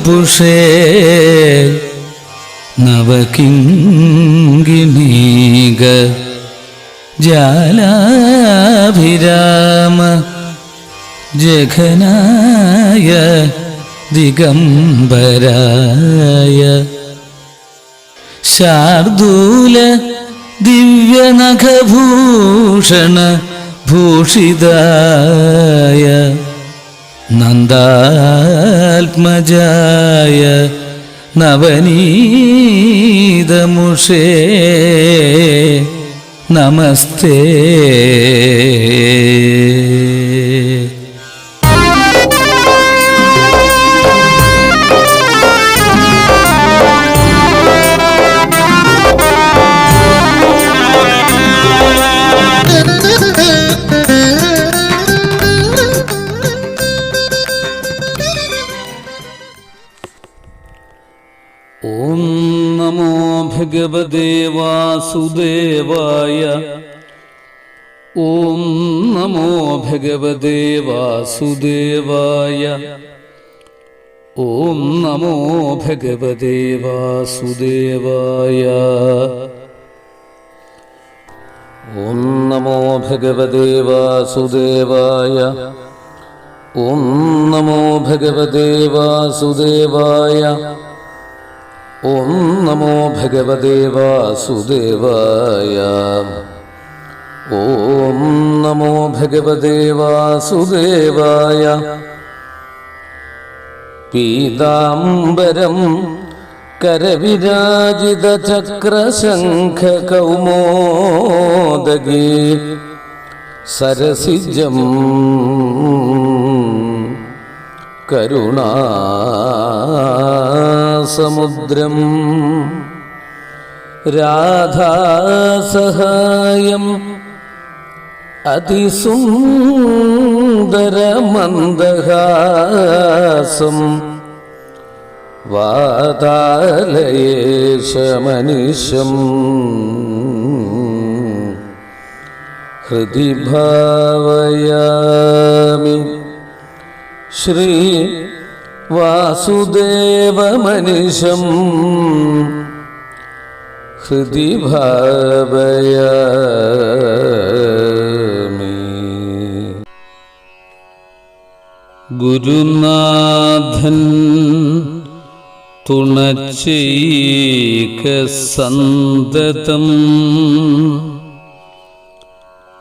വപുഷേ നവകിങ്കിണീക ജാലാഭിരാമ ജഘനായ ദിഗംബരായ ശാർദൂല ദിവ്യനഖഭൂഷണ ഭൂഷിതായ നന്ദാത്മജായ നവനീതമുഷേ നമസ്തേ. ഓം നമോ ഭഗവതേ വാസുദേവായ. ഓം നമോ ഭഗവതേ വാസുദേവായ. ഓം നമോ ഭഗവതേ വാസുദേവായ. ഓം നമോ ഭഗവതേ വാസുദേവായ. ഓം നമോ ഭഗവതേ വാസുദേവായ. ഓം നമോ ഭഗവതേ വാസുദേവായ. ഓം നമോ ഭഗവതേ വാസുദേവായ. പീതാംബരം കരവിരാജിത ചക്രശംഖ കൗമോദഗീ സരസിജം കരുണാസമുദ്രം രാധാസഹായം അതിസുന്ദരമന്ദഹാസം വാതാലയേശമനിശം ഹൃദി ഭാവയാമി. ശ്രീ വാസുദേവമനിശം ഹൃദി ഭാവയാമി. ഗുരുനാഥൻ തുണച്ചൈകസന്തതം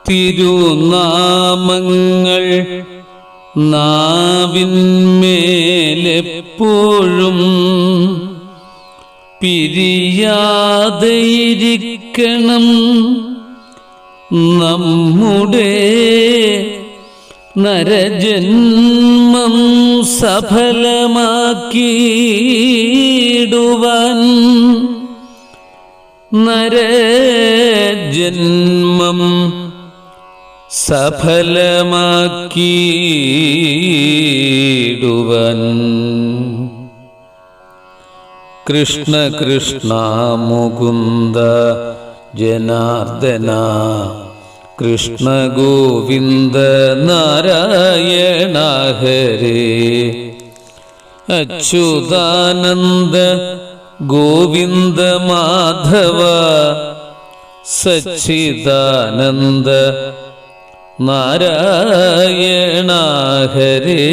തിരുനാമങ്ങൾ നാവിന്മേലെപ്പോഴും പിരിയാതെയിരിക്കണം. നമ്മുടെ നരജന്മം സഫലമാക്കിയിടുവാൻ നരജന്മം സഫലമാക്കിയിടുവാൻ. കൃഷ്ണ കൃഷ്ണ മുകുന്ദ ജനാർദ്ദന കൃഷ്ണ ഗോവിന്ദ നാരായണ ഹരേ. അച്യുതാനന്ദ ഗോവിന്ദ മാധവ സച്ചിദാനന്ദ നാരായണ ഹരേ.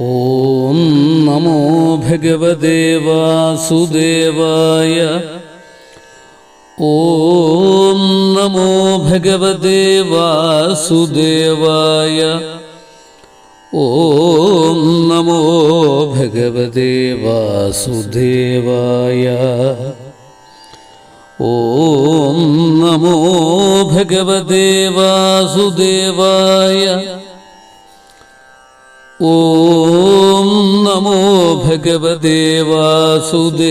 ഓം നമോ ഭഗവതേ വാസുദേവായ. ഓം നമോ ഭഗവതേ വാസുദേവായ. ഓം നമോ ഭഗവതേ വാസുദേവായ. ഓം നമോ ഭഗവതേ വാസുദേവായ. ഓം നമോ ഭഗവതേ വാസുദേവായ.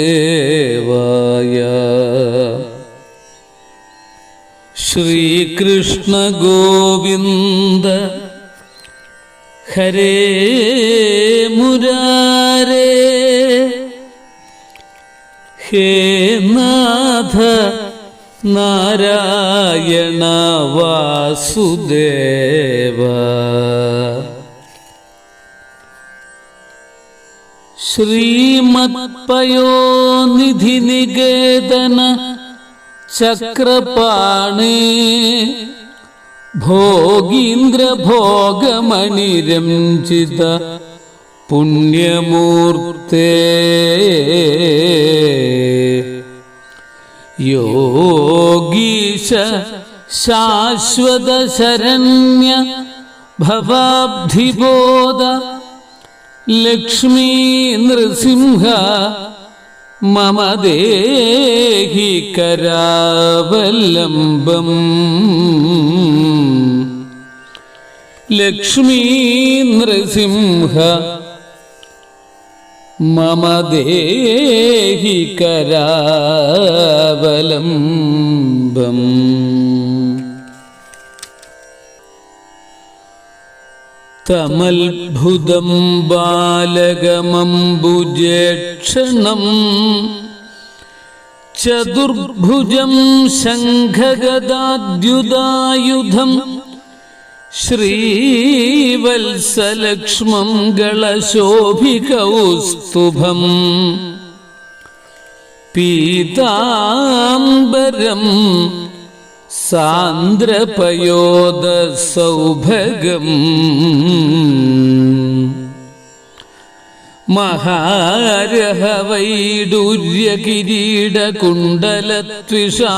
ശ്രീകൃഷ്ണ ഗോവിന്ദ ഹരേ മുരാരേ. ഹേ നാഥ നാരായണ വാസുദേവ. ശ്രീമത്പയോനിധി നികേതന ചക്രപാണി ഭോഗീന്ദ്ര ഭോഗമണിരഞ്ജിത പുണ്യമൂർത്തേ യോഗീശ ശാശ്വത ശരണ്യ ഭവാബ്ധിബോധ ലക്ഷ്മീ നൃസിംഹ മമ ദേഹി കരാവലംബം. ലക്ഷ്മീ നൃസിംഹ മമ ദേഹി കരാവലംബം. തമൽഭുതം ബാലകമംബുജേക്ഷണം ചതുർഭുജം ശംഖഗദാദ്യുതായുധം ശ്രീവത്സലക്ഷ്മം ഗളശോഭികൗസ്തുഭം പീതാംബരം സാന്ദ്രപയോദസൗഭഗം മഹാരഹവൈഡൂര്യകിരീടകുണ്ടലത്വിഷാ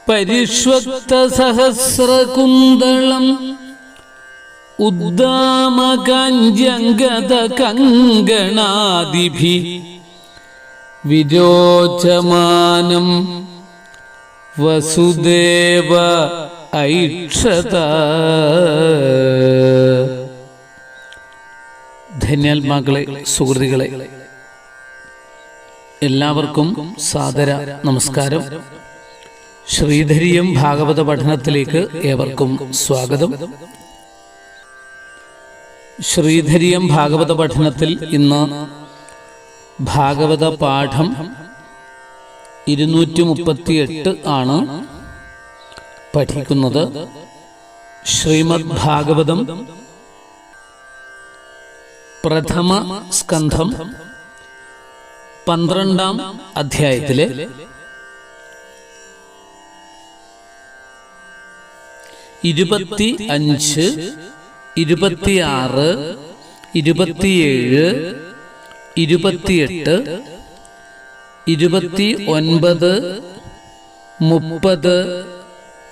പരിഷ്വക്തസഹസ്രകുന്തളം ഉദ്ദാമകാഞ്ജംഗതകങ്കണാദിഭിः വിരോചമാനം വസുദേവ ഐക്ഷത. ധന്യാത്മാക്കളെ, സുഹൃത്തുക്കളെ, എല്ലാവർക്കും സാദര നമസ്കാരം. ശ്രീധരീയം ഭാഗവത പഠനത്തിലേക്ക് ഏവർക്കും സ്വാഗതം. ശ്രീധരീയം ഭാഗവത പഠനത്തിൽ ഇന്ന് ഭാഗവത പാഠം 238 ആണ് പഠിക്കുന്നത്. ശ്രീമദ് ഭാഗവതം പ്രഥമ സ്കന്ധം 12-ാം അധ്യായത്തിലെ 25, 26, 27, 28, 29, 30, 31, 32,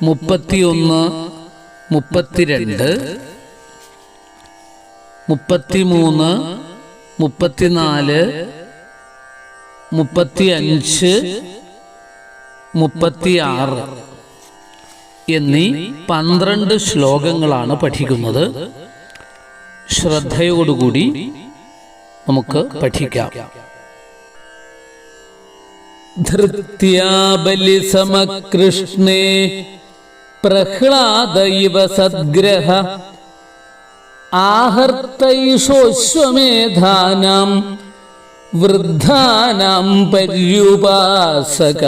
33, 34, 35, 36 എന്നീ 12 ശ്ലോകങ്ങളാണ് പഠിക്കുന്നത്. ശ്രദ്ധയോടുകൂടി നമുക്ക് പഠിക്കാം. ധൃത്യാ ബലിസമകൃഷ്ണേ പ്രഹ്ലാദ ഇവ സദ്ഗ്രഹ ആഹർത്തൈഷോശ്വമേധാനാം വൃദ്ധാനാം പര്യുപാസക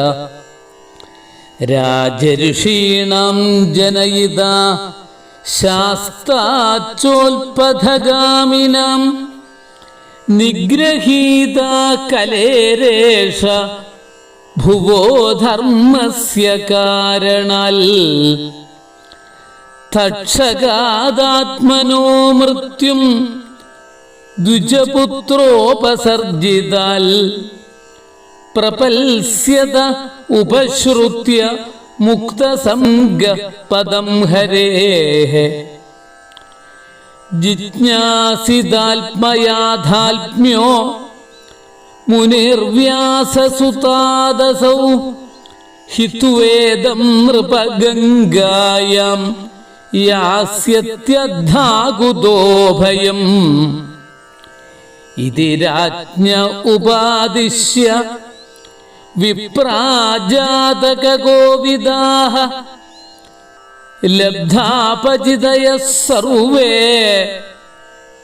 രാജഋഷീണാം ജനയിതാ ശാസ്താചോൽപഥഗാമിനാം നിഗ്രഹീതാ കലേരേഷ ഭുവോ ധർമ്മസ്യ കാരണാൽ തക്ഷകാദാത്മനോ മൃത്യും ദ്വിജപുത്രോപസർജിതാൽ പ്രപൽസ്യത ഉപശ്രുത്യ മുക്തസംഗ പദം ഹരേഃ ജിജ്ഞാസിതാത്മയാഥാത്മ്യോ മുനിർവ്യാസസുതാദസൗ ഹിത്വേദം നൃപഗംഗായാം യാസ്യത്യദ്ധാകുതോ ഭയം ഇതി രാജ്ഞ ഉപാദിശ്യ വിപ്രാജാതകഗോവിദാഃ ലബ്ധാപചിതയഃ സർവേ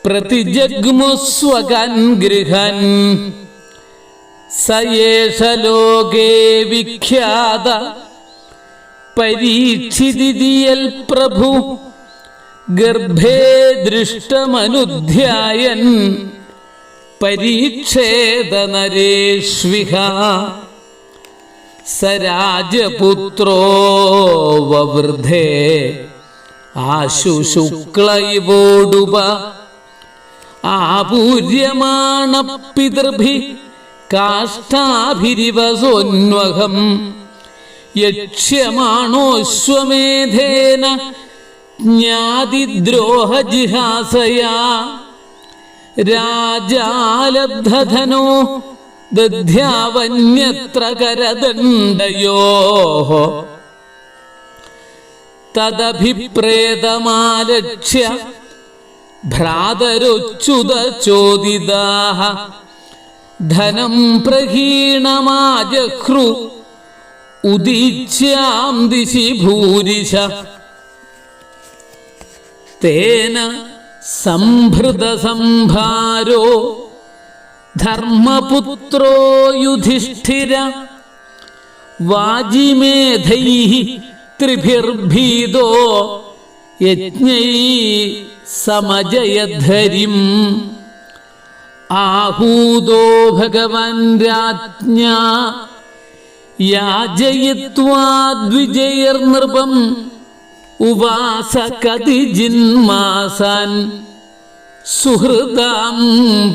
പ്രതിജഗ്മുസ്വകാൻ ഗൃഹാൻ സയേഷ ലോകേ വിഖ്യാത പരീക്ഷിതിയൽ പ്രഭു ഗർഭേ ദൃഷ്ടമനുധ്യായൻ പരീക്ഷേത നരേഷ്വിഹ സ രാജപുത്രോ വവൃദ്ധേ ആശു ശുക്ല ഇവോടുപ ആപൂര്യമാണ പിതൃഭി കാഷ്ഠാഭിരിവസോന്വഹം യക്ഷ്യമാണോശ്വമേധേന ജ്ഞാതിദ്രോഹജിഹാസയാ രാജാലബ്ധധനോ ദധ്യാവന്യത്ര കരദണ്ഡയോഃ തദഭിപ്രേതമാലക്ഷ്യ ഭ്രാതരൊച്യുത ചോദിതാഃ ധനം പ്രഹീണമാജഹ്രു ഉദീച്യാം ദിശി ഭൂരിശ തേന സംഭൃതസംഭാരോ ധർമ്മപുത്രോ യുധിഷ്ഠിര വാജിമേധൈഃ ത്രിഭിർഭീതോ യജ്ഞൈഃ സമജയദ്ധരിം ആഹൂതോ ഭഗവാൻ രാജ്ഞാ യാജയിത്വാ ദ്വിജയർനൃപം ഉവാസ കതിജിന്മാസാൻ സുഹൃതാം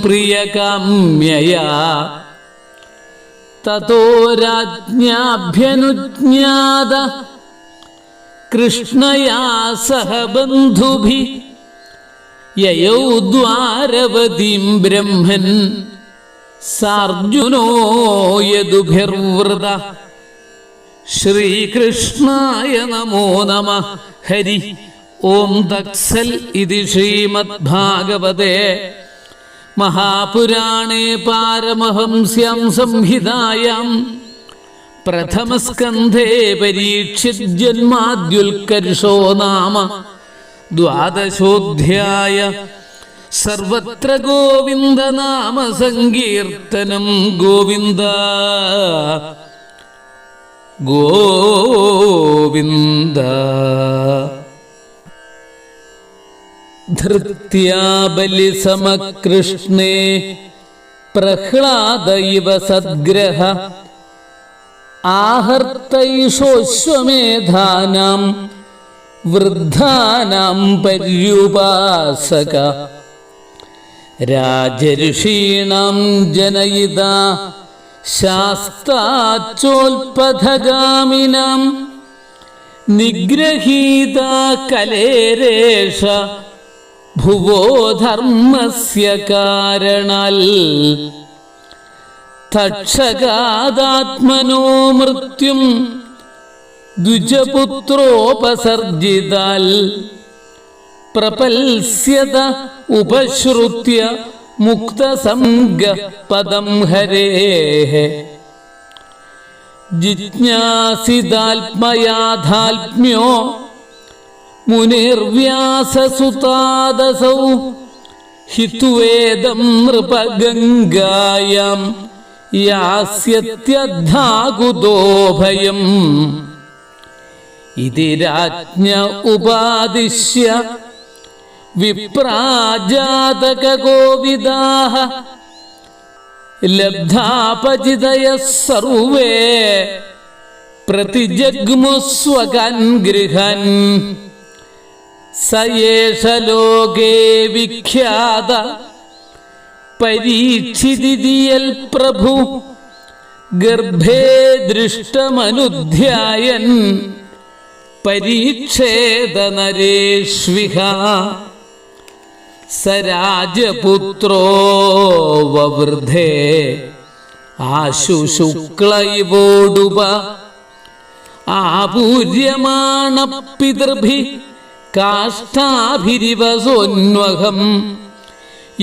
പ്രിയകാമ്യയാ തതോ രാജ്ഞാഭ്യനുജ്ഞാത കൃഷ്ണയാ സഹ ബന്ധുഭിഃ യയൗ ദ്വാരവതീം ബ്രഹ്മൻ സാർജുനോ യദുഭിർവൃത ശ്രീകൃഷ്ണായ നമോ നമഃ ഹരി ഓം തത്സൽ ഇതി ശ്രീമദ്ഭാഗവതേ മഹാപുരാണേ പാരമഹംസ്യാം സംഹിതായാം പ്രഥമസ്കന്ധേ പരീക്ഷിത് ജന്മാദ്യുൽകർഷോ നാമ ദ്വാദശോധ്യായ സർവത്ര ഗോവിന്ദ നാമ സങ്കീർത്തനം ഗോവിന്ദ ഗോവിന്ദ. ധൃത്യാ ബലിസമകൃഷ്ണേ പ്രഹ്ലാദ ഇവ സദ്ഗ്രഹ ആഹർത്തൈഷോശ്വമേധാനാം വൃദ്ധാനാം പര്യുപാസക രാജഋഷീണാം ജനയിതാ ശാസ്താചോൽപഥഗാമിനാം നിഗ്രഹീതാ കലേരേഷ ഭുവോ ധർമ്മസ്യ കാരണാൽ തക്ഷകാദാത്മനോ മൃത്യും ദ്വിജപുത്രോപസർജിതാൽ പ്രപൽസ്യത ഉപശ്രുത്യ മുക്തസംഗ പദം ഹരേഃ ജിജ്ഞാസിതാത്മയാഥാത്മ്യോ മുനിർവ്യാസസുതാദസൗ ഹിത്വേദം നൃപഗംഗായാം യാസ്യത്യദ്ധാകുതോ ഭയം ഇതി രാജ്ഞ ഉപാദിശ്യ വിപ്രാജാതകഗോവിദാഃ ലബ്ധാപചിതയഃ സർവേ പ്രതിജഗ്മുസ്വകാൻ ഗൃഹാൻ സ ഏഷ ലോകേ വിഖ്യാത പരീക്ഷിതിയൽ പ്രഭു ഗർഭേ ദൃഷ്ടമനുധ്യായൻ പരീക്ഷേത നരേഷ്വിഹ സ രാജപുത്രോ വവൃദ്ധേ ആശു ശുക്ല ഇവോടുപ ആപൂര്യമാണ പിതൃഭി കാഷ്ഠാഭിരിവസോന്വഹം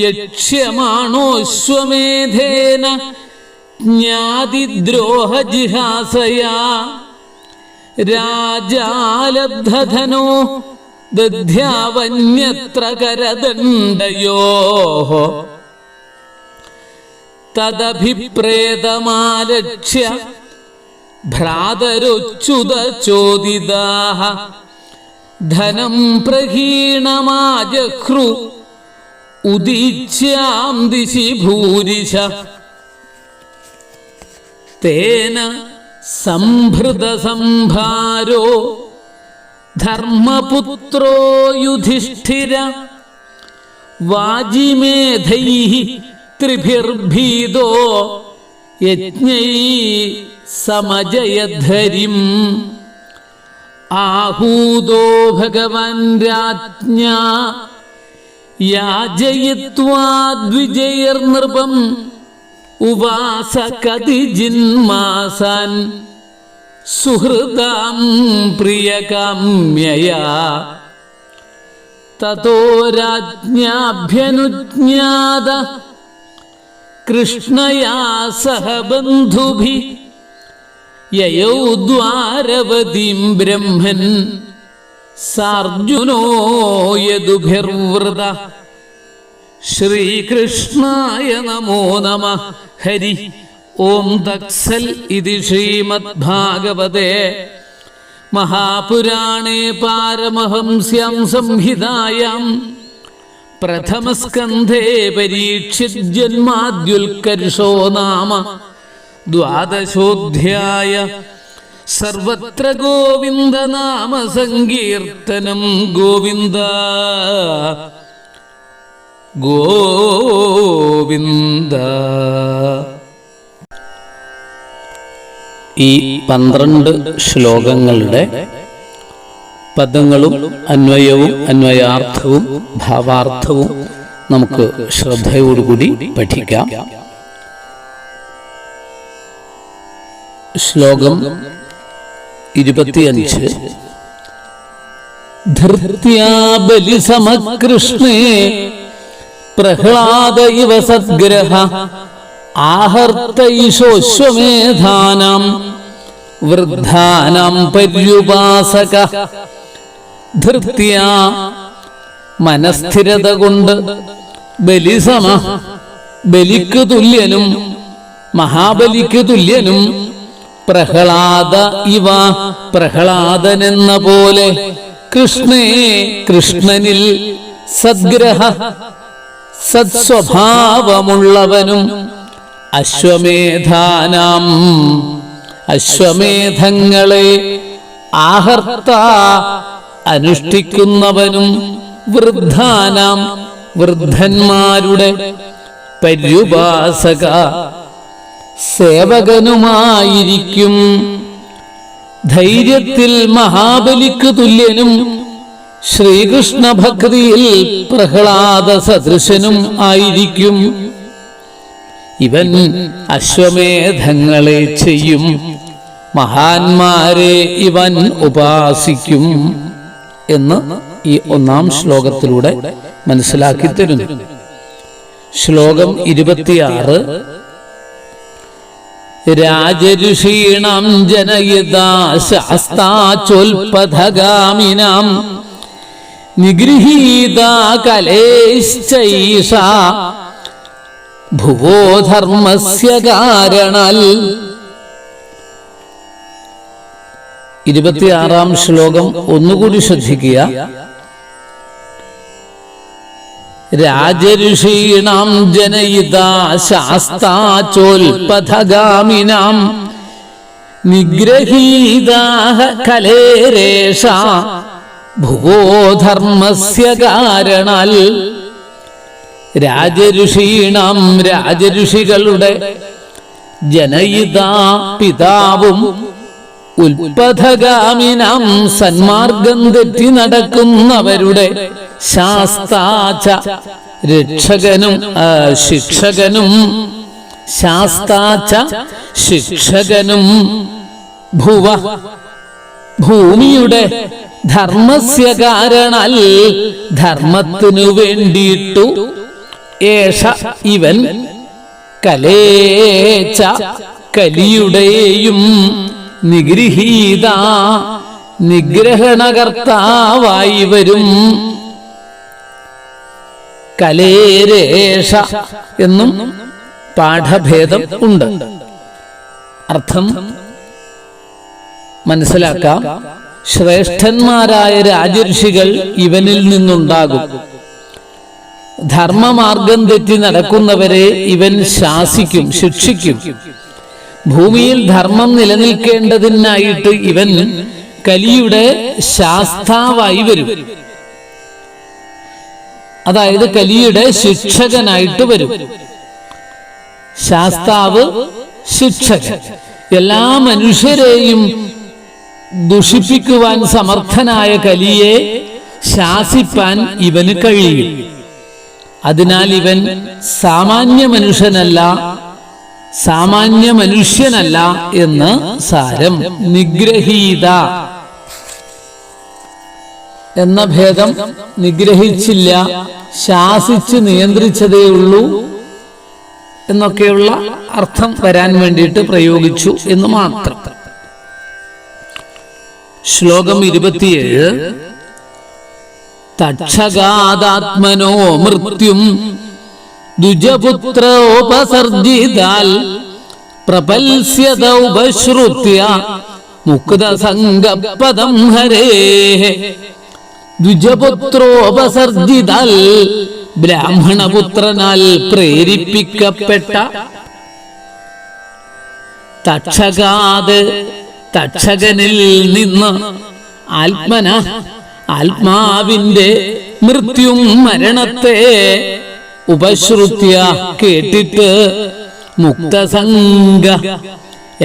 യക്ഷ്യമാണോശ്വമേധേന ജ്ഞാതിദ്രോഹജിഹാസയാ രാജാലബ്ധധനോ ദധ്യാവന്യത്ര കരദണ്ഡയോഃ തദഭിപ്രേതമാലക്ഷ്യ ഭ്രാതരൊച്യുത ചോദിതാഃ ധനം പ്രഹീണമാജഹ്രു ഉദീച്യാം ദിശി ഭൂരിശ തേന സംഭൃത സംഭാരോ ധർമ്മപുത്രോ യുധിഷ്ഠിര വാജിമേധൈഃ ത്രിഭിർഭീതോ യജ്ഞൈ സമജയധരിം ആഹൂതോ ഭഗവൻ രാജ്ഞാ യാജയിത്വാ ദ്വിജൈർനൃപം ഉവാസ കതിജിന്മാസാൻ സുഹൃതാം പ്രിയകാമ്യയാ തതോ രാജ്ഞാഭ്യനുജ്ഞാത കൃഷ്ണയാ സഹ ബന്ധുഭിഃ യയൗ ദ്വാരവതീം ബ്രഹ്മൻ സാർജുനോ യദുഭിർവൃതഃ ശ്രീകൃഷ്ണായ നമോ നമഃ. ഹരി ഓം തത്സൽ ഇതി ശ്രീമദ്ഭാഗവതേ മഹാപുരാണേ പാരമഹംസ്യാം സംഹിതായാം പ്രഥമസ്കന്ധേ പരീക്ഷിത് ജന്മാദ്യുൽകർഷോ നാമ ദ്വാദശോധ്യായ. സർവത്ര ഗോവിന്ദ നാമ സങ്കീർത്തനം. ഗോവിന്ദ ഗോവിന്ദ. ഈ 12 ശ്ലോകങ്ങളുടെ പദങ്ങളും അന്വയവും അന്വയാർത്ഥവും ഭാവാർത്ഥവും നമുക്ക് ശ്രദ്ധയോടുകൂടി പഠിക്കാം. ശ്ലോകം 25. ധൃത്യാ ബലിസമകൃഷ്ണേ പ്രഹ്ലാദ ഇവ സദ്ഗ്രഹ ആഹർത്തൈശോശ്വമേധാനാം വൃദ്ധാനാം പര്യുപാസക. ധൃത്യാ മനസ്ഥിരത കൊണ്ട് ബലിസമ ബലിക്ക് തുല്യനും മഹാബലിക്ക് തുല്യനും പ്രഹ്ലാദ ഇവ പ്രഹ്ലാദനെന്ന പോലെ കൃഷ്ണേ കൃഷ്ണനിൽ സദ്ഗ്രഹ സത്സ്വഭാവമുള്ളവനും അശ്വമേധാനാം അശ്വമേധങ്ങളെ ആഹർത്ത അനുഷ്ഠിക്കുന്നവനും വൃദ്ധാനാം വൃദ്ധന്മാരുടെ പര്യുപാസക സേവകനുമായിരിക്കും. ധൈര്യത്തിൽ മഹാബലിക്ക് തുല്യനും ശ്രീകൃഷ്ണ ഭക്തിയിൽ പ്രഹ്ലാദ സദൃശനും ആയിരിക്കും. ഇവൻ അശ്വമേധങ്ങളെ ചെയ്യും, മഹാന്മാരെ ഇവൻ ഉപാസിക്കും എന്ന് ഈ 1-ാം ശ്ലോകത്തിലൂടെ മനസ്സിലാക്കി തരുന്നു. ശ്ലോകം 26. രാജഋഷീണാം ജനയതാ ശാസ്താചോൽപഥഗാമിനാം നിഗൃഹീതാ കലേശ്ചൈഷാ ഭുവോ ധർമ്മസ്യ കാരണാൽ. 26-ാം ശ്ലോകം ഒന്നുകൂടി ശ്രദ്ധിക്കുക. രാജഋഷീണാം ജനയിതാ ശാസ്താചോൽപഥഗാമിനാം നിഗ്രഹീതാഃ കലേരേഷാ ഭുവോ ധർമ്മസ്യ കാരണാൽ. രാജഋഷീണാം രാജഋഷികളുടെ ജനയിതാ പിതാവും ഉൽപഥഗാമിനാം സന്മാർഗം തെറ്റി നടക്കുന്നവരുടെ ശാസ്താച രക്ഷകനും ശിക്ഷകനും ശാസ്താച ശിക്ഷകനും ഭുവ ഭൂമിയുടെ ധർമ്മസ്യ കാരണാൽ ധർമ്മത്തിനു വേണ്ടിയിട്ടു ഏഷ ഇവൻ കലേച്ച കലിയുടെയും നിഗൃഹീത നിഗ്രഹണകർത്താവായി വരും. കലേരേഷ എന്നും പാഠഭേദം ഉണ്ട്. അർത്ഥം മനസ്സിലാക്കാം. ശ്രേഷ്ഠന്മാരായ രാജർഷികൾ ഇവനിൽ നിന്നുണ്ടാകും. ധർമ്മമാർഗം തെറ്റി നടക്കുന്നവരെ ഇവൻ ശാസിക്കും, ശിക്ഷിക്കും. ഭൂമിയിൽ ധർമ്മം നിലനിൽക്കേണ്ടതിനായിട്ട് ഇവൻ കലിയുടെ ശാസ്താവായി വരും. അതായത് കലിയുടെ ശിക്ഷകനായിട്ട് വരും. ശാസ്താവ്, ശിക്ഷകൻ. എല്ലാ മനുഷ്യരെയും ദുഷിപ്പിക്കുവാൻ സമർത്ഥനായ കലിയെ ശാസിപ്പാൻ ഇവന് കഴിയും. അതിനാൽ ഇവൻ സാമാന്യ മനുഷ്യനല്ല, സാമാന്യ മനുഷ്യനല്ല എന്ന് സാരം. നിഗ്രഹീത എന്ന ഭേദം നിഗ്രഹിച്ചില്ല, ശാസിച്ച് നിയന്ത്രിച്ചതേ ഉള്ളൂ എന്നൊക്കെയുള്ള അർത്ഥം വരാൻ വേണ്ടിയിട്ട് പ്രയോഗിച്ചു എന്ന് മാത്രം. ശ്ലോകം 27. തക്ഷകാദാത്മനോ മൃത്യും ദ്വിജപുത്രോപസർജിതാൽ പ്രപൽസ്യത ഉപശ്രുത്യ മുക്തസംഗപദം ഹരേഃ. ദ്വിജപുത്രോപസർജിതാൽ ബ്രാഹ്മണപുത്രനാൽ പ്രേരിപ്പിക്കപ്പെട്ട തക്ഷകാത്, തക്ഷകനിൽ നിന്ന് ആത്മന, ആത്മാവിന്റെ മൃത്യും മരണത്തെ ഉപശ്രുത്യ കേട്ടിട്ട് മുക്തസംഗ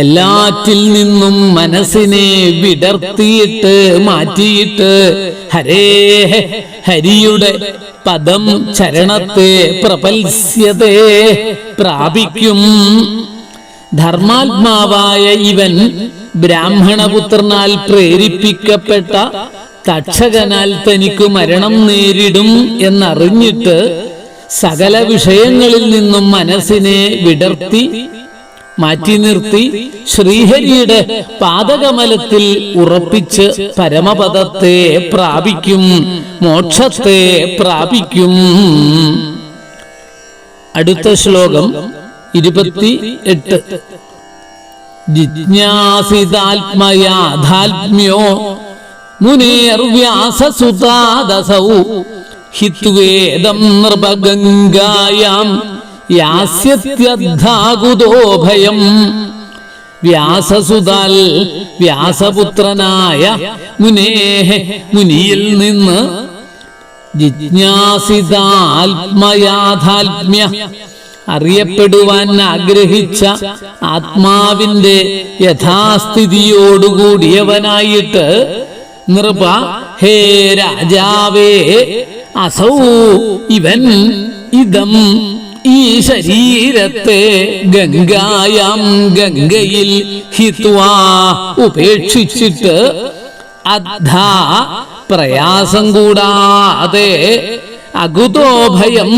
എല്ലാറ്റിൽ നിന്നും മനസ്സിനെ വിടർത്തിയിട്ട് മാറ്റിയിട്ട് ഹരേഃ ഹരിയുടെ പദം ചരണത്തെ പ്രപൽസ്യതേ പ്രാപിക്കും. ധർമാത്മാവായ ഇവൻ ബ്രാഹ്മണപുത്രനാൽ പ്രേരിപ്പിക്കപ്പെട്ട തക്ഷകനാൽ തനിക്ക് മരണം നേരിടും എന്നറിഞ്ഞിട്ട് സകല വിഷയങ്ങളിൽ നിന്നും മനസ്സിനെ വിടർത്തി മാറ്റി നിർത്തി ശ്രീഹരിയുടെ പാദകമലത്തിൽ ഉറപ്പിച്ച് പരമപദത്തെ പ്രാപിക്കും, മോക്ഷത്തെ പ്രാപിക്കും. അടുത്ത ശ്ലോകം 28. ജിജ്ഞാസിതാത്മയാധാത്മ്യോ മുനേർവ്യാസസുതാദസൗ ഹിത്വേദം നൃപഗംഗായാം യാസ്യത്യദ്ധാകുതോ ഭയം. വ്യാസസുതാൽ വ്യാസപുത്രനായ മുനേഃ മുനിയിൽ നിന്ന് ജിജ്ഞാസിതാത്മയാധാത്മ്യ അറിയപ്പെടുവാൻ ആഗ്രഹിച്ച ആത്മാവിന്റെ യഥാസ്ഥിതിയോടുകൂടിയവനായിട്ട് നൃപ, ഹേ രാജാവേ, അസൗ ഇവൻ, ഇതം ഈ ശരീരത്തെ ഗംഗായാം ഗംഗയിൽ ഹിത്വാ ഉപേക്ഷിച്ചിട്ട് അദ്ധാ പ്രയാസം കൂടാതെ അകുതോ ഭയം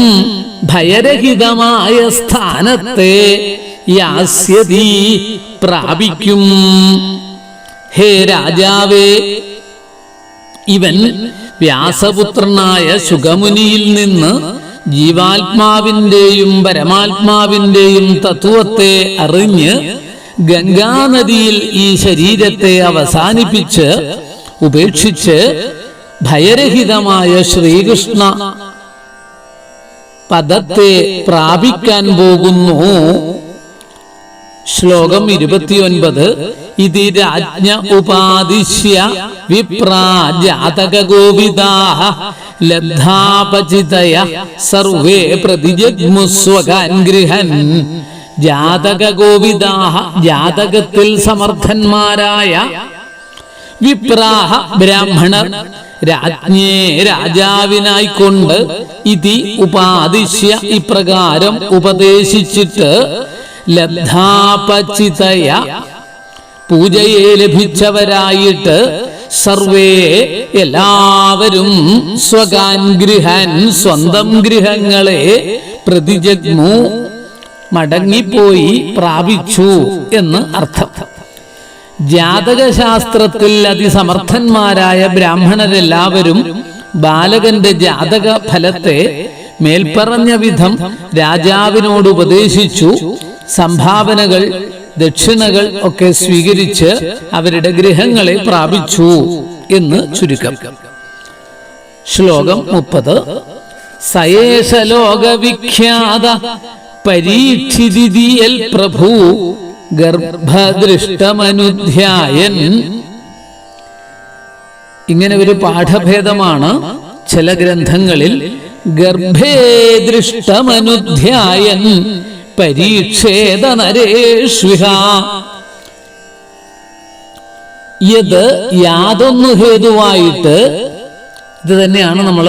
ഭയരഹിതമായ സ്ഥാനത്തെ യാസ്യതി പ്രാപിക്കും. ഹേ രാജാവേ, ഇവൻ വ്യാസപുത്രനായ ശുഗമുനിയിൽ നിന്ന് ജീവാത്മാവിന്റെയും പരമാത്മാവിന്റെയും തത്വത്തെ അറിഞ്ഞ് ഗംഗാനദിയിൽ ഈ ശരീരത്തെ അവസാനിപ്പിച്ച് ഉപേക്ഷിച്ച് ഭയരഹിതമായ ശ്രീകൃഷ്ണ പദത്തെ പ്രാപിക്കാൻ പോകുന്നു. ശ്ലോകം 29. ഇതി രാജ്ഞ ഉപാദിശ്യ വിപ്രാ ജാതക ഗോവിദാഃ ലബ്ധാപചിതയ സർവേ പ്രതിജഗ്മുസ്വകാൻ ഗൃഹൻ. ജാതക ഗോവിദാഃ ജാതകത്തിൽ സമർത്ഥന്മാരായ വിപ്രാഹ ബ്രാഹ്മണർ രാജ്ഞേ രാജാവിനായിക്കൊണ്ട് ഇതി ഉപാദിശ്യ ഇപ്രകാരം ഉപദേശിച്ചിട്ട് ലബ്ധാപചിതയ പൂജയെ ലഭിച്ചവരായിട്ട് സർവേ എല്ലാവരും സ്വകാൻ ഗൃഹാൻ സ്വന്തം ഗൃഹങ്ങളെ പ്രതിജഗ്മു മടങ്ങിപ്പോയി പ്രാപിച്ചു എന്ന് അർത്ഥം. ജാതകശാസ്ത്രത്തിൽ അതിസമർത്ഥന്മാരായ ബ്രാഹ്മണരെല്ലാവരും ബാലകന്റെ ജാതക ഫലത്തെ മേൽപ്പറഞ്ഞ വിധം രാജാവിനോട് ഉപദേശിച്ചു. സംഭാവനകൾ, ദക്ഷിണകൾ ഒക്കെ സ്വീകരിച്ച് അവരുടെ ഗൃഹങ്ങളെ പ്രാപിച്ചു എന്ന് ചുരുക്കം. ശ്ലോകം 30. സയേഷ ലോകവിഖ്യാത പരീക്ഷിതിയൽ പ്രഭു ഗർഭദൃഷ്ടമനുധ്യായൻ. ഇങ്ങനെ ഒരു പാഠഭേദമാണ് ചില ഗ്രന്ഥങ്ങളിൽ. ഗർഭേ ദൃഷ്ടമനുധ്യായൻ പരീക്ഷേത നരേഷ്വിഹ. യത് യാതൊന്നു ഹേതുവായിട്ട്, ഇത് തന്നെയാണ് നമ്മൾ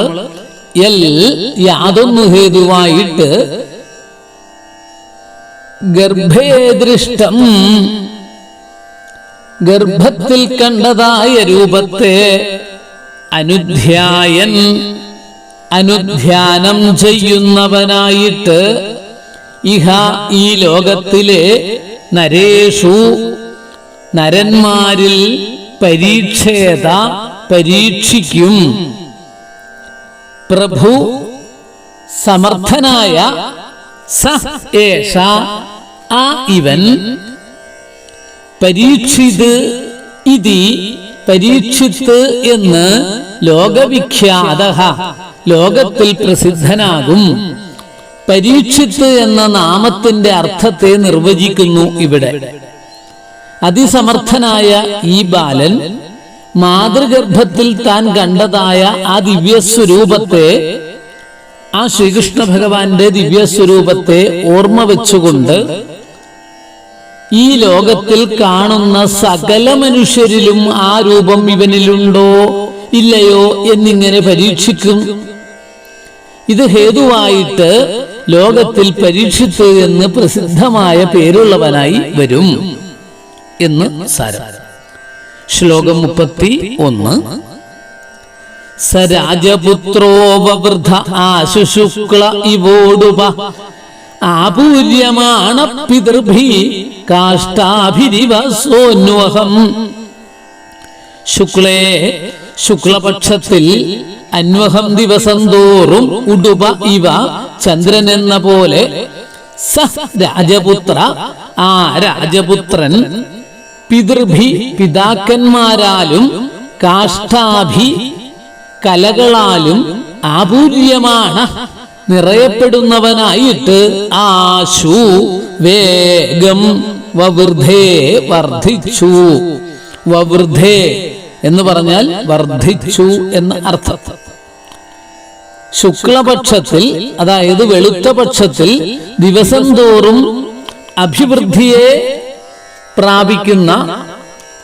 യാതൊന്നു ഹേതുവായിട്ട് ഗർഭേ ദൃഷ്ടം, ഗർഭത്തിൽ കണ്ടതായ രൂപത്തെ അനുധ്യായൻ, അനുധ്യാനം ചെയ്യുന്നവനായിട്ട് ഇഹ ഈ ലോകത്തിലെ നരേഷു നരന്മാരിൽ പരീക്ഷേത പരീക്ഷിക്കും. പ്രഭു സമർത്ഥനായ സ ഏഷ ആ ഇവൻ പരീക്ഷിത് ഇതി പരീക്ഷിത്ത് എന്ന് ലോകവിഖ്യാത ലോകത്തിൽ പ്രസിദ്ധനാകും. പരീക്ഷിത്ത് എന്ന നാമത്തിന്റെ അർത്ഥത്തെ നിർവചിക്കുന്നു ഇവിടെ. അതിസമർത്ഥനായ ഈ ബാലൻ മാതൃഗർഭത്തിൽ താൻ കണ്ടതായ ആ ദിവ്യസ്വരൂപത്തെ, ആ ശ്രീകൃഷ്ണ ഭഗവാന്റെ ദിവ്യസ്വരൂപത്തെ ഓർമ്മ വെച്ചുകൊണ്ട് ഈ ലോകത്തിൽ കാണുന്ന സകല മനുഷ്യരിലും ആ രൂപം ഇവനിലുണ്ടോ ഇല്ലയോ എന്നിങ്ങനെ പരീക്ഷിക്കും. ഇത് ഹേതുവായിട്ട് ലോകത്തിൽ പരീക്ഷിത്ത് എന്ന് പ്രസിദ്ധമായ പേരുള്ളവനായി വരും എന്ന് സാരം. ശ്ലോകം 31. സ രാജപുത്രോ വവൃദ്ധ ആശുശുക്ല ഇവോടുപ ആപൂര്യമാണ പിതൃഭി കാഷ്ടാഭിരിവ സോന്വഹം. ശുക്ലേ ശുക്ലപക്ഷത്തിൽ അന്വഹം ദിവസം തോറും ഉടുപ ഇവ ചന്ദ്രൻ എന്ന പോലെ സ രാജപുത്ര ആ രാജപുത്രൻ പിതൃഭി പിതാക്കന്മാരാലും കാഷ്ടാഭി കലകളാലും ആപൂര്യമാണ് നിറയപ്പെടുന്നവനായിട്ട് ആശു വേഗം വവൃദ്ധേ വർദ്ധിച്ചു. വവൃദ്ധേ എന്ന് പറഞ്ഞാൽ വർദ്ധിച്ചു എന്ന അർത്ഥം. ശുക്ലപക്ഷത്തിൽ, അതായത് വെളുത്ത പക്ഷത്തിൽ ദിവസം തോറും അഭിവൃദ്ധിയെ പ്രാപിക്കുന്ന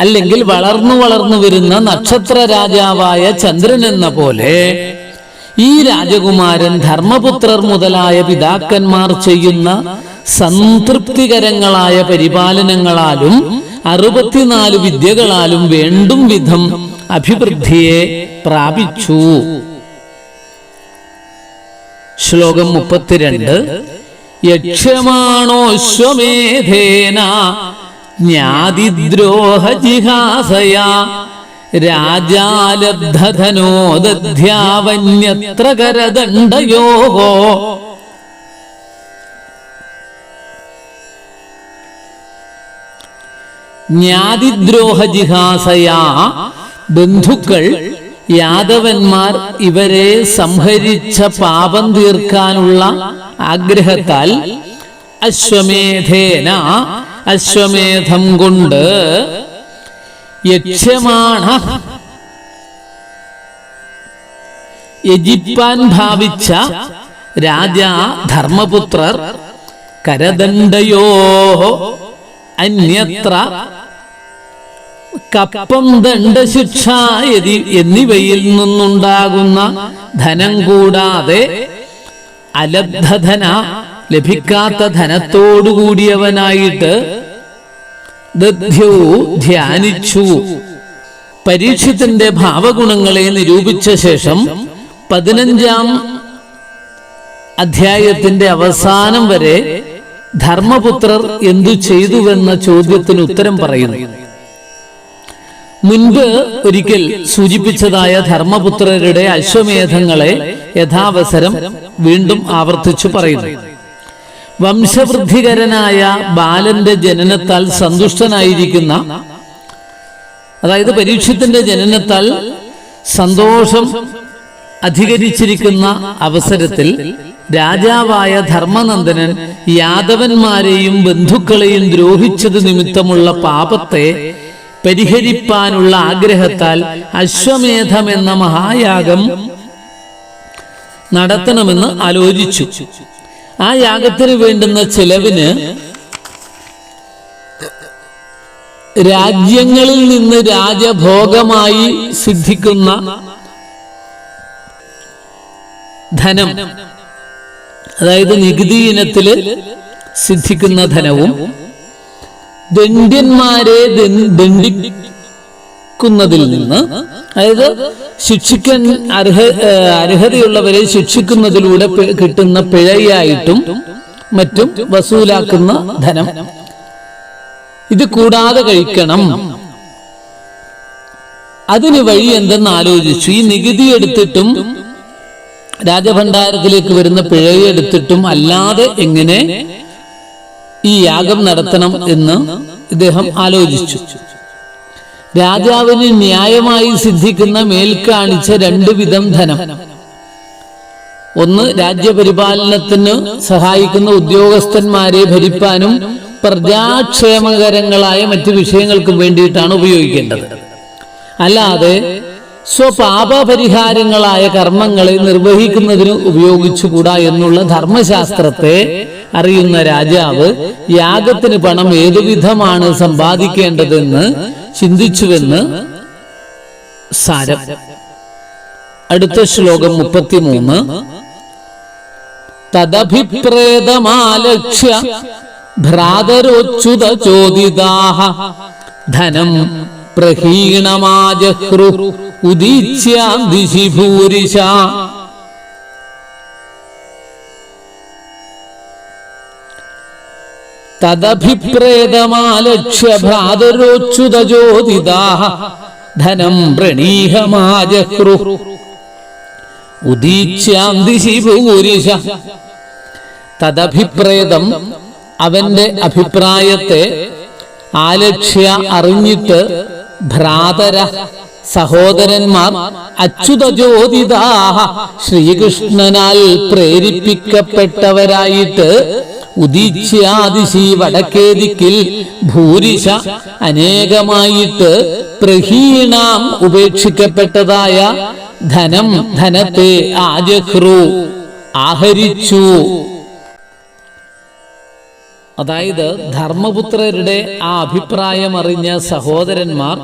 അല്ലെങ്കിൽ വളർന്നു വരുന്ന നക്ഷത്ര രാജാവായ ചന്ദ്രൻ എന്ന പോലെ ഈ രാജകുമാരൻ ധർമ്മപുത്രർ മുതലായ പിതാക്കന്മാർ ചെയ്യുന്ന സംതൃപ്തികരങ്ങളായ പരിപാലനങ്ങളാലും 64 വിദ്യകളാലും വേണ്ടും വിധം അഭിവൃദ്ധിയെ പ്രാപിച്ചു. ശ്ലോകം 32. യക്ഷമാണോശ്വമേധേന ജ്ഞാതിദ്രോഹ ജിഹാസയാ രാജാലബ്ധധനോ ദധ്യാവന്യത്ര കരദണ്ഡയോഹോ. ജ്ഞാതിദ്രോഹ ജിഹാസയാ ബന്ധുക്കൾ യാദവന്മാർ ഇവരെ സംഹരിച്ച പാപം തീർക്കാനുള്ള ആഗ്രഹത്താൽ അശ്വമേധേന അശ്വമേധം കൊണ്ട് യക്ഷമാണ് യജിപ്പാൻ ഭാവിച്ച രാജാ ധർമ്മപുത്രർ കരദണ്ഡയോ അന്യത്ര കപ്പം ദണ്ഡശിക്ഷ എന്നിവയിൽ നിന്നുണ്ടാകുന്ന ധനം കൂടാതെ അലബ്ധധന ലഭിക്കാത്ത ധനത്തോടുകൂടിയവനായിട്ട് ദധ്യൂ ധ്യാനിച്ചു. പരീക്ഷത്തിന്റെ ഭാവഗുണങ്ങളെ നിരൂപിച്ച ശേഷം 15-ാം അധ്യായത്തിന്റെ അവസാനം വരെ ധർമ്മപുത്രർ എന്തു ചെയ്തുവെന്ന ചോദ്യത്തിന് ഉത്തരം പറയുന്നു. മുൻപ് ഒരിക്കൽ സൂചിപ്പിച്ചതായ ധർമ്മപുത്രരുടെ അശ്വമേധങ്ങളെ യഥാവസരം വീണ്ടും ആവർത്തിച്ചു പറയുന്നു. വംശവൃദ്ധികരനായ ബാലന്റെ ജനനത്താൽ സന്തുഷ്ടനായിരിക്കുന്ന, അതായത് പരീക്ഷത്തിന്റെ ജനനത്താൽ സന്തോഷം അധികരിച്ചിരിക്കുന്ന അവസരത്തിൽ രാജാവായ ധർമ്മനന്ദനൻ യാദവന്മാരെയും ബന്ധുക്കളെയും ദ്രോഹിച്ചത് നിമിത്തമുള്ള പാപത്തെ പരിഹരിപ്പാനുള്ള ആഗ്രഹത്താൽ അശ്വമേധം എന്ന മഹായാഗം നടത്തണമെന്ന് ആലോചിച്ചു. ആ യാഗത്തിന് വേണ്ടുന്ന ചെലവിന് രാജ്യങ്ങളിൽ നിന്ന് രാജഭോഗമായി സിദ്ധിക്കുന്ന ധനം, അതായത് നികുതി ഇനത്തില് സിദ്ധിക്കുന്ന ധനവും ദണ്ഡ്യന്മാരെ ദണ്ഡിക്കുന്നതിൽ നിന്ന്, അതായത് ശിക്ഷിക്കാൻ അർഹതയുള്ളവരെ ശിക്ഷിക്കുന്നതിലൂടെ കിട്ടുന്ന പിഴയായിട്ടും മറ്റും വസൂലാക്കുന്ന ധനം, ഇത് കൂടാതെ കഴിക്കണം. അതിന് വഴി എന്തെന്ന് ആലോചിച്ചു. ഈ നികുതി എടുത്തിട്ടും രാജഭണ്ഡാരത്തിലേക്ക് വരുന്ന പിഴയെടുത്തിട്ടും അല്ലാതെ എങ്ങനെ ഈ യാഗം നടത്തണം എന്ന് ഇദ്ദേഹം ആലോചിച്ചു. രാജാവിന് ന്യായമായി സിദ്ധിക്കുന്ന മേൽക്കാണിച്ച രണ്ടു വിധം ധനം. ഒന്ന്, രാജ്യപരിപാലനത്തിന് സഹായിക്കുന്ന ഉദ്യോഗസ്ഥന്മാരെ ഭരിപ്പാനും പ്രജാക്ഷേമകരങ്ങളായ മറ്റു വിഷയങ്ങൾക്കും വേണ്ടിയിട്ടാണ് ഉപയോഗിക്കേണ്ടത്. അല്ലാതെ സ്വപാപപരിഹാരങ്ങളായ കർമ്മങ്ങളെ നിർവഹിക്കുന്നതിന് ഉപയോഗിച്ചുകൂടാ എന്നുള്ള ധർമ്മശാസ്ത്രത്തെ അറിയുന്ന രാജാവ് യാഗത്തിന് പണം ഏതുവിധമാണ് സമ്പാദിക്കേണ്ടതെന്ന് ചിന്തിച്ചുവെന്ന് സാരം. അടുത്ത ശ്ലോകം 33. തദഭിപ്രേതമാലക്ഷ്യ ഭ്രാതരോച്യുത ചോദിതാഹ ധനം പ്രഹീണമാജഹ്രു ഉദീച്യാം ദിശി ഭൂരിശ. തദഭിപ്രേതമാലക്ഷ്യ ഭ്രാതരോച്യുത ചോദിതാഹ ധനം പ്രണീഹമാജഹ്രു ഉദീച്യാം ദിശി ഭൂരിശ. തദഭിപ്രേതം, അവന്റെ അഭിപ്രായത്തെ, ആലക്ഷ്യ അറിഞ്ഞിട്ട്, ഭ്രാതര സഹോദരന്മാർ, അച്യുത ജ്യോതിദാഹ ശ്രീകൃഷ്ണനാൽ പ്രേരിപ്പിക്കപ്പെട്ടവരായിട്ട്, ഉദീച്യാദിശി വടക്കേ ദിക്കിൽ, ഭൂരിശ അനേകമായിട്ട്, പ്രഹീണാം ഉപേക്ഷിക്കപ്പെട്ടതായ, ധനം ധനത്തെ, ആജഹ്രു ആഹരിച്ചു. അതായത് ധർമ്മപുത്രരുടെ ആ അഭിപ്രായം അറിഞ്ഞ സഹോദരന്മാർ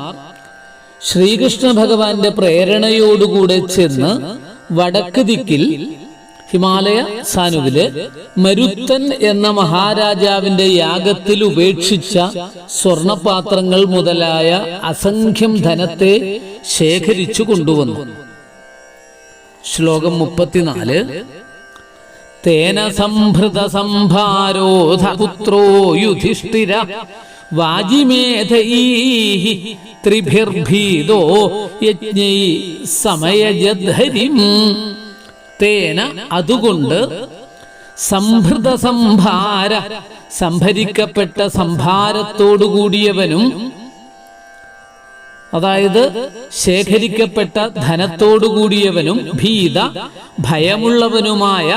ശ്രീകൃഷ്ണ ഭഗവാന്റെ പ്രേരണയോടുകൂടെ ചെന്ന് വടക്ക് ദിക്കിൽ ഹിമാലയ സാനുവില് മരുത്തൻ എന്ന മഹാരാജാവിന്റെ യാഗത്തിൽ ഉപേക്ഷിച്ച സ്വർണപാത്രങ്ങൾ മുതലായ അസംഖ്യം ധനത്തെ ശേഖരിച്ചു കൊണ്ടുവന്നു. ശ്ലോകം 34. തേന സംഭൃത സംഭാരോധ പുത്രോ യുധിഷ്ഠിര വാജിമേധൈഹി ത്രിഭിർഭീതോ യജ്ഞൈ സമയജദ്ധരിം. തേന അതുകൊണ്ട്, സംഭൃത സംഭാര സംഭരിക്കപ്പെട്ട സംഭാരത്തോടുകൂടിയവനും, അതായത് ശേഖരിക്കപ്പെട്ട ധനത്തോടുകൂടിയവനും, ഭീത ഭയമുള്ളവനുമായ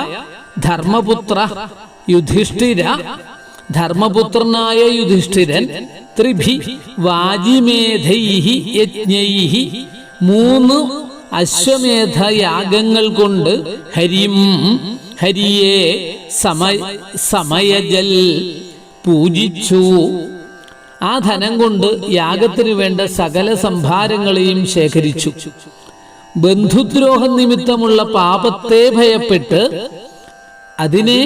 ധർമ്മപുത്ര യുധിഷ്ഠിര, ധർമ്മപുത്രനായ യുധിഷ്ഠിരൻ, ത്രിഭി വാജിമേധൈഹി യജ്ഞൈഹി 3 അശ്വമേധ യാഗങ്ങൾ കൊണ്ട്, ഹരിം ഹരിയെ സമയജൽ പൂജിച്ചു. ആ ധനം കൊണ്ട് യാഗത്തിന് വേണ്ട സകല സംഭാരങ്ങളെയും ശേഖരിച്ചു. ബന്ധുദ്രോഹ നിമിത്തമുള്ള പാപത്തെ ഭയപ്പെട്ട് അതിനെ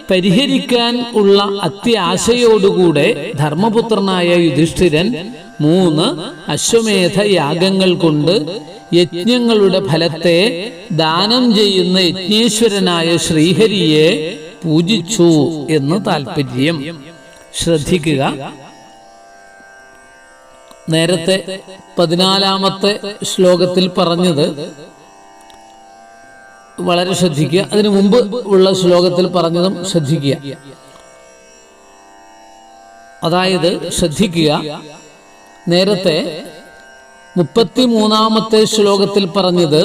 പരിഹരിക്കാൻ ഉള്ള അത്യാശയോടുകൂടെ ധർമ്മപുത്രനായ യുധിഷ്ഠിരൻ 3 അശ്വമേധ യാഗങ്ങൾ കൊണ്ട് യജ്ഞങ്ങളുടെ ഫലത്തെ ദാനം ചെയ്യുന്ന യജ്ഞേശ്വരനായ ശ്രീഹരിയെ പൂജിച്ചു എന്ന് താല്പര്യം. ശ്രദ്ധിക്കുക, നേരത്തെ 14-ാമത്തെ ശ്ലോകത്തിൽ പറഞ്ഞത് വളരെ ശ്രദ്ധിക്കുക. അതിനു മുമ്പ് ഉള്ള ശ്ലോകത്തിൽ പറഞ്ഞതും ശ്രദ്ധിക്കുക. അതായത് ശ്രദ്ധിക്കുക, നേരത്തെ 33-ാമത്തെ ശ്ലോകത്തിൽ പറഞ്ഞത്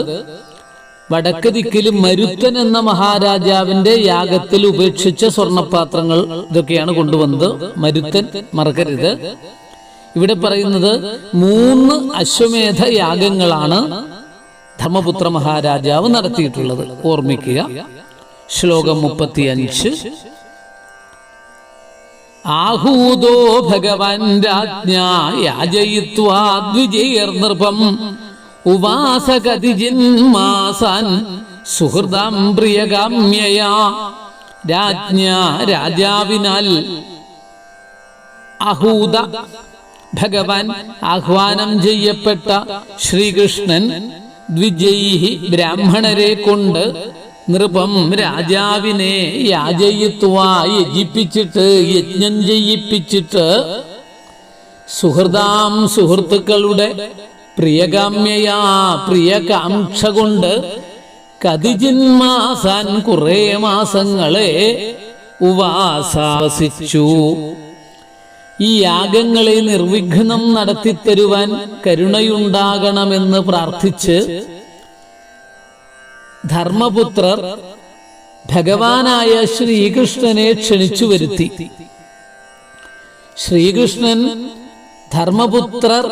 വടക്ക് ദിക്കിൽ മരുത്തൻ എന്ന മഹാരാജാവിന്റെ യാഗത്തിൽ ഉപേക്ഷിച്ച സ്വർണപാത്രങ്ങൾ ഇതൊക്കെയാണ് കൊണ്ടുവന്നത്. മരുത്തൻ മറക്കരുത്. ഇവിടെ പറയുന്നത് 3 അശ്വമേധ യാഗങ്ങളാണ് ധർമ്മപുത്ര മഹാരാജാവ് നടത്തിയിട്ടുള്ളത്. ഓർമ്മിക്കുക. ശ്ലോകം 35. ആഹൂതോ ഭഗവാൻ രാജ്ഞാ യാജയിത്വാ ദ്വിജൈർനൃപം ഉവാസകതിജിന്മാസാൻ സുഹൃദാം പ്രിയകാമ്യയാ. രാജ്ഞാ രാജാവിനാൽ അഹൂത ഭഗവാൻ ആഹ്വാനം ചെയ്യപ്പെട്ട ശ്രീകൃഷ്ണൻ ദ്വിജൈഹി ബ്രാഹ്മണരെ കൊണ്ട് നൃപം രാജാവിനെ യാജയിത്വാ യജിപ്പിച്ചിട്ട് യജ്ഞം ചെയ്യിപ്പിച്ചിട്ട് സുഹൃദാം സുഹൃത്തുക്കളുടെ പ്രിയകാമ്യയാ പ്രിയകാംക്ഷ കൊണ്ട് കതിജിന്മാസാൻ കുറേ മാസങ്ങളെ ഉവാസാവസിച്ചു. ഈ യാഗങ്ങളെ നിർവിഘ്നം നടത്തിത്തരുവാൻ കരുണയുണ്ടാകണമെന്ന് പ്രാർത്ഥിച്ച് ധർമ്മപുത്രർ ഭഗവാനായ ശ്രീകൃഷ്ണനെ ക്ഷണിച്ചു വരുത്തി. ശ്രീകൃഷ്ണൻ ധർമ്മപുത്രർ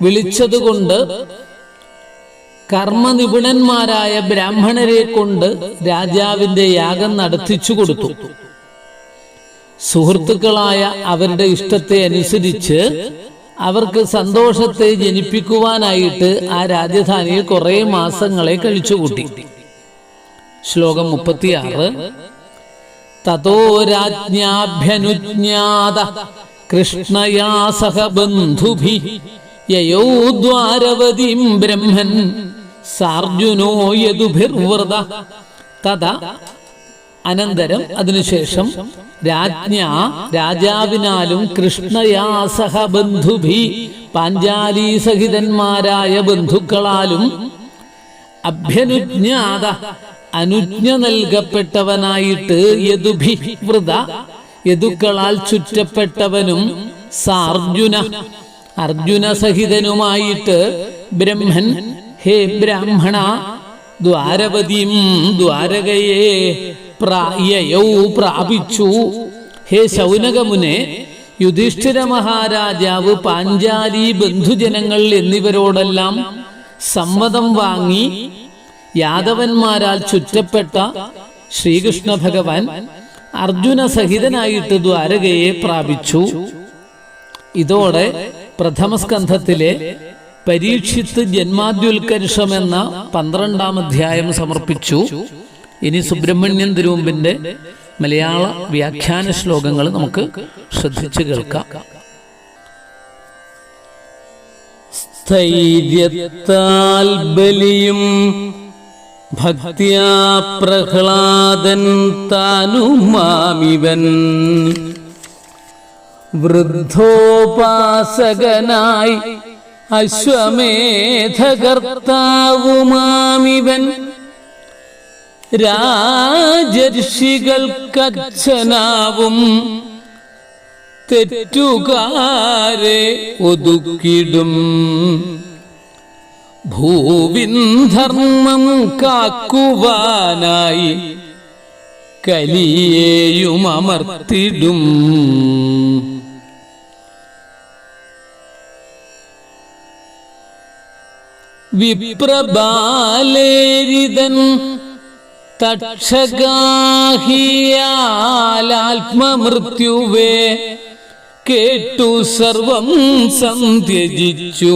വിളിച്ചതുകൊണ്ട് കർമ്മനിപുണന്മാരായ ബ്രാഹ്മണരെ കൊണ്ട് രാജാവിന്റെ യാഗം നടത്തിച്ചു കൊടുത്തു. സുഹൃത്തുക്കളായ അവരുടെ ഇഷ്ടത്തെ അനുസരിച്ച് അവർക്ക് സന്തോഷത്തെ ജനിപ്പിക്കുവാനായിട്ട് ആ രാജധാനിയിൽ കുറെ മാസങ്ങളെ കഴിച്ചുകൂട്ടി. ശ്ലോകം 36. തതോ രാജ്ഞാഭ്യനുജ്ഞാത കൃഷ്ണയാ സഹ ബന്ധുഭി യയോ ദ്വാരവതീം ബ്രഹ്മൻ സാർജുനോ യദുഭിർവൃത. തഥാ അനന്തരം അതിനുശേഷം രാജാവിനാലും കൃഷ്ണയാ സഹ ബന്ധുഭി പാഞ്ചാലി സഹിതന്മാരായ ബന്ധുക്കളാലും അഭ്യനുജ്ഞാത അനുജ്ഞ നൽകപ്പെട്ടവനായിട്ട് യദുഭി വൃത യദുക്കളാൽ ചുറ്റപ്പെട്ടവനും സാർജുന അർജുന സഹിതനുമായിട്ട് ബ്രഹ്മൻ ഹേ ബ്രാഹ്മണ ദ്വാരവതീം ദ്വാരകയെ യയൗ പ്രാപിച്ചു. ഹേ ശൗനകമുനെ, യുധിഷ്ഠിര മഹാരാജാവ് പാഞ്ചാലി ബന്ധുജനങ്ങൾ എന്നിവരോടെല്ലാം സമ്മതം വാങ്ങി യാദവന്മാരാൽ ചുറ്റപ്പെട്ട ശ്രീകൃഷ്ണ ഭഗവാൻ അർജുന സഹിതനായിട്ട് ദ്വാരകയെ പ്രാപിച്ചു. ഇതോടെ പ്രഥമസ്കന്ധത്തിലെ പരീക്ഷിത്ത് ജന്മാദ്യുൽക്കർഷം എന്ന 12-ാം അധ്യായം സമർപ്പിച്ചു. ഇനി സുബ്രഹ്മണ്യൻ തിരുമുമ്പിന്റെ മലയാള വ്യാഖ്യാന ശ്ലോകങ്ങൾ നമുക്ക് ശ്രദ്ധിച്ചു കേൾക്കാം. സ്ഥൈര്യത്താൽ ബലിയും ഭക്ത്യാ പ്രഹ്ലാദൻ താനുമാമിവൻ വൃദ്ധോപാസകനായി അശ്വമേധകർത്താവുമാമിവൻ രാജർഷികൾക്കച്ഛനാവും തെറ്റുകാരെ ഒതുക്കിടും ഭൂവിൻ ധർമ്മം കാക്കുവാനായി കലിയേയും അമർത്തിടും വിപ്രബാലേരിതൻ തക്ഷഗാഹിയാലാത്മമൃത്യുവേ കേട്ടു സർവം സന്ത്യജിച്ചു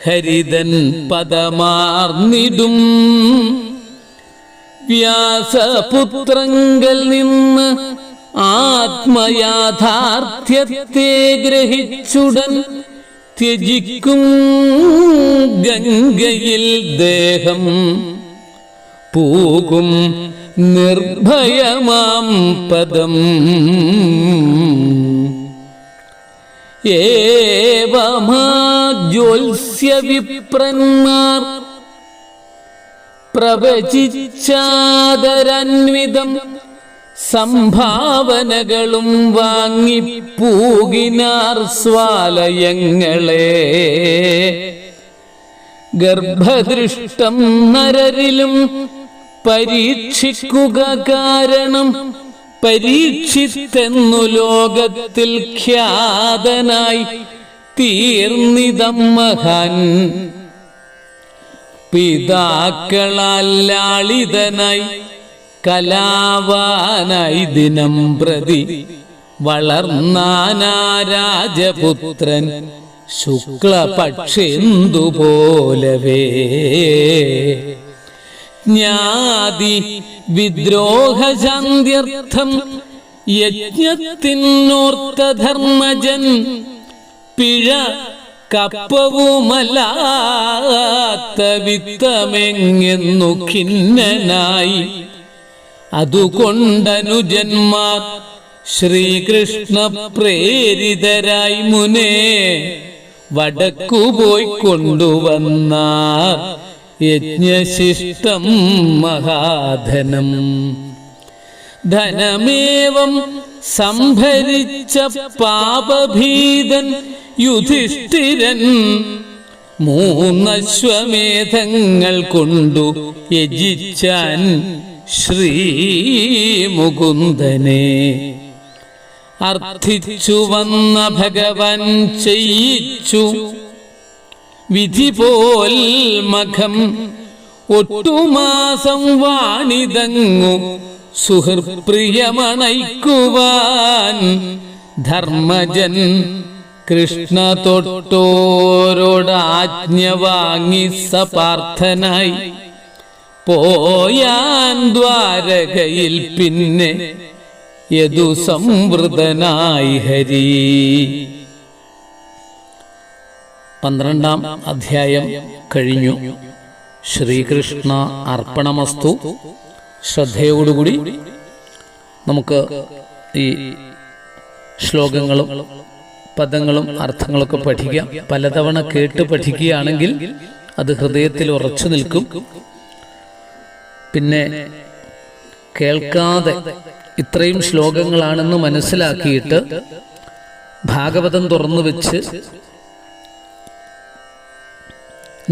ഹരിതൻ പദമാർന്നിടും വ്യാസപുത്രങ്കൽ നിന്ന് ആത്മയാഥാർത്ഥ്യത്തെ ഗ്രഹിച്ചുടൻ ത്യജിക്കും ഗംഗയിൽ ദേഹം പൂകും നിർഭയമാം പദം ഏവമാ ജ്യോത്സ്യ വിപ്രന്മാർ പ്രവചിച്ചാദരന്വിതം സംഭാവനകളും വാങ്ങിപ്പൂകിനാർ സ്വാലയങ്ങളെ. ഗർഭദൃഷ്ടം നരരിലും പരീക്ഷിക്കുക കാരണം പരീക്ഷിത്തെന്നു ലോകത്തിൽ ഖ്യാതനായി തീർന്നിതം മഹാൻ. പിതാക്കളാൽ ലാളിതനായി കലാവാനായി ദിനം പ്രതി വളർന്നാനാരാജപുത്രൻ ശുക്ലപക്ഷേന്ദു പോലവേ. ജ്ഞാതി വിദ്രോഹശാന്ത്യർത്ഥം യജ്ഞത്തിനോർത്തധർമ്മജൻ പിഴ കപ്പവുമല്ലാത്ത വിത്തമെങ്ങെന്നു ഖിന്നനായി. അതുകൊണ്ടനുജന്മാർ ശ്രീകൃഷ്ണ പ്രേരിതരായി മുനേ വടക്കുപോയി കൊണ്ടുവന്നാർ യജ്ഞശിഷ്ടം മഹാധനം. ധനമേവം സംഭരിച്ച പാപഭീതൻ യുധിഷ്ഠിരൻ 3 അശ്വമേധങ്ങൾ കൊണ്ടു യജിച്ചാൻ ശ്രീമുകുന്ദനെ. അർത്ഥിച്ചു വന്ന ഭഗവാൻ ചെയ്യിച്ചു വിധി പോൽ മഖം. ഒട്ടുമാസം വാണിതങ്ങു സുഹൃപ്രിയമണയ്ക്കുവാൻ ധർമ്മജൻ കൃഷ്ണ തൊട്ടോരോടാജ്ഞ വാങ്ങി സപാർത്ഥനായി പോയാൻ ദ്വാരകയിൽ. പിന്നെ യദു സംവൃതനായി ഹരി. 12-ാം അധ്യായം കഴിഞ്ഞു. ശ്രീകൃഷ്ണ അർപ്പണമസ്തു. ശ്രദ്ധയോടുകൂടി നമുക്ക് ഈ ശ്ലോകങ്ങളും പദങ്ങളും അർത്ഥങ്ങളൊക്കെ പഠിക്കാം. പലതവണ കേട്ട് പഠിക്കുകയാണെങ്കിൽ അത് ഹൃദയത്തിൽ ഉറച്ചു നിൽക്കും. പിന്നെ കേൾക്കാതെ ഇത്രയും ശ്ലോകങ്ങളാണെന്ന് മനസ്സിലാക്കിയിട്ട് ഭാഗവതം തുറന്നു വെച്ച്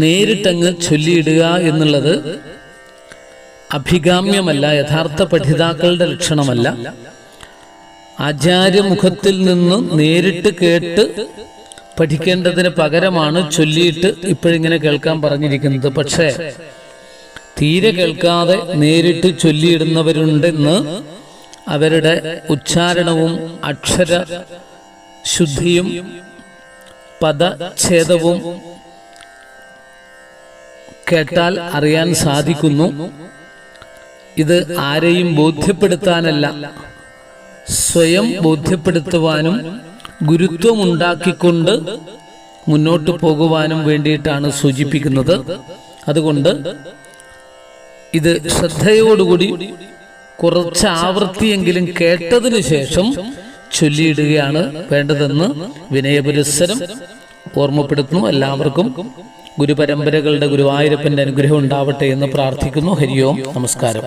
നേരിട്ടങ്ങ് ചൊല്ലിയിടുക എന്നുള്ളത് അഭികാമ്യമല്ല, യഥാർത്ഥ പഠിതാക്കളുടെ ലക്ഷണമല്ല. ആചാര്യമുഖത്തിൽ നിന്ന് നേരിട്ട് കേട്ട് പഠിക്കേണ്ടതിന് പകരമാണ് ചൊല്ലിയിട്ട് ഇപ്പോഴിങ്ങനെ കേൾക്കാൻ പറഞ്ഞിരിക്കുന്നത്. പക്ഷേ തീരെ കേൾക്കാതെ നേരിട്ട് ചൊല്ലിയിടുന്നവരുണ്ടെന്ന് അവരുടെ ഉച്ചാരണവും അക്ഷര ശുദ്ധിയും പദഛേദവും കേട്ടാൽ അറിയാൻ സാധിക്കുന്നു. ഇത് ആരെയും ബോധ്യപ്പെടുത്താനല്ല, സ്വയം ബോധ്യപ്പെടുത്തുവാനും ഗുരുത്വമുണ്ടാക്കിക്കൊണ്ട് മുന്നോട്ട് പോകുവാനും വേണ്ടിയിട്ടാണ് സൂചിപ്പിക്കുന്നത്. അതുകൊണ്ട് ഇത് ശ്രദ്ധയോടുകൂടി കുറച്ച് ആവൃത്തിയെങ്കിലും കേട്ടതിനു ശേഷം ചൊല്ലിയിടുകയാണ് വേണ്ടതെന്ന് വിനയപുരസ്സരം ഓർമ്മപ്പെടുത്തുന്നു. എല്ലാവർക്കും ഗുരുപരമ്പരകളുടെ ഗുരുവായൂരപ്പന്റെ അനുഗ്രഹം ഉണ്ടാവട്ടെ എന്ന് പ്രാർത്ഥിക്കുന്നു. ഹരി ഓം. നമസ്കാരം.